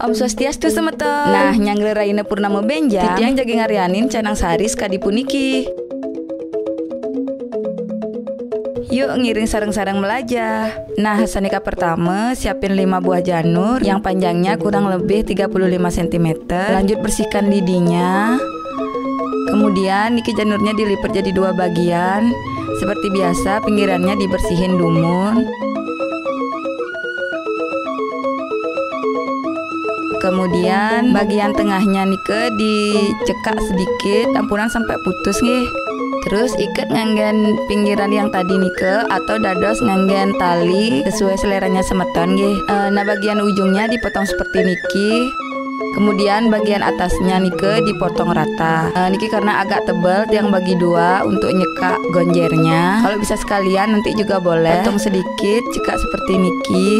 Om Swastiastu semeton. Nah, nyanggle Raina Purnama Benjang titiang jagi ngarianin canang sari sekadi puniki. Yuk ngiring sarang-sarang melajah. Nah, sanika pertama siapin 5 buah janur yang panjangnya kurang lebih 35 cm. Lanjut bersihkan lidinya. Kemudian niki janurnya dilipat jadi 2 bagian. Seperti biasa pinggirannya dibersihin dumun. Kemudian bagian tengahnya nike dicekak sedikit, ampunan sampai putus nggih. Terus ikat nganggen pinggiran yang tadi nike atau dados nganggen tali sesuai seleranya semeton nggih. Nah bagian ujungnya dipotong seperti niki. Kemudian bagian atasnya nike dipotong rata. Niki karena agak tebal yang bagi 2 untuk nyekak gonjernya. Kalau bisa sekalian nanti juga boleh potong sedikit cekak seperti niki.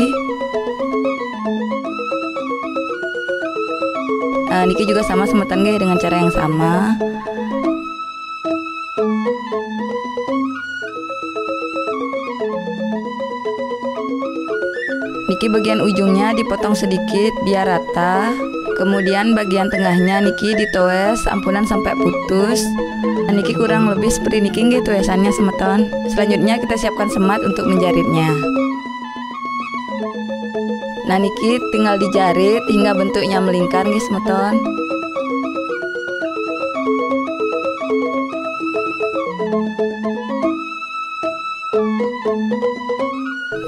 Niki juga sama semeton guys dengan cara yang sama. Niki bagian ujungnya dipotong sedikit biar rata. Kemudian bagian tengahnya niki ditoes ampunan sampai putus. Niki kurang lebih seperti niki nggih toesannya semeton. Selanjutnya kita siapkan semat untuk menjaritnya. Nah niki tinggal dijarit hingga bentuknya melingkar nggih semeton.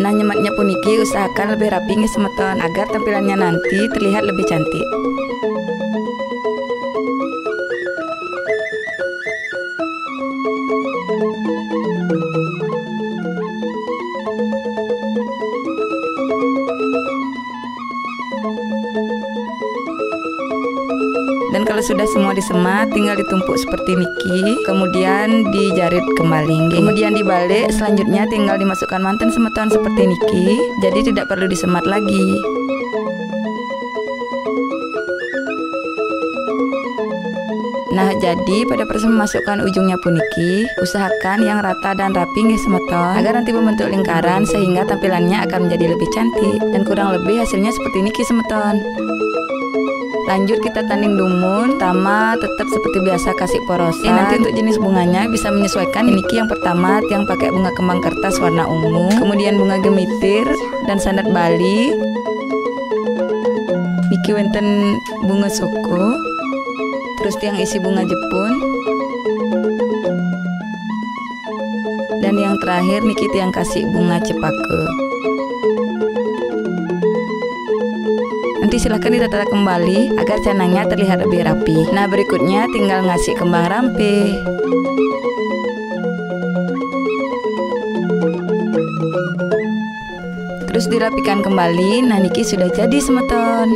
Nah nyematnya pun niki usahakan lebih rapi nggih semeton agar tampilannya nanti terlihat lebih cantik. Dan kalau sudah semua disemat, tinggal ditumpuk seperti niki, kemudian dijarit kembali. Kemudian dibalik, selanjutnya tinggal dimasukkan manten semeton seperti niki, jadi tidak perlu disemat lagi. Nah, jadi pada proses memasukkan ujungnya puniki, usahakan yang rata dan rapi nggih semeton, agar nanti membentuk lingkaran sehingga tampilannya akan menjadi lebih cantik dan kurang lebih hasilnya seperti niki semeton. Lanjut kita tanding dumun, pertama tetap seperti biasa kasih porosan. Nanti untuk jenis bunganya bisa menyesuaikan. Niki yang pertama yang pakai bunga kembang kertas warna ungu, kemudian bunga gemitir dan sandat Bali. Niki wenten bunga soko, terus yang isi bunga Jepun, dan yang terakhir niki yang kasih bunga cepake. Nanti silahkan ditata kembali agar canangnya terlihat lebih rapi. Nah berikutnya tinggal ngasih kembang rampe. Terus dirapikan kembali. Nah niki sudah jadi semeton.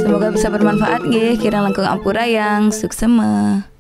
Semoga bisa bermanfaat nggih. Kirang langkung ampurayang suksema.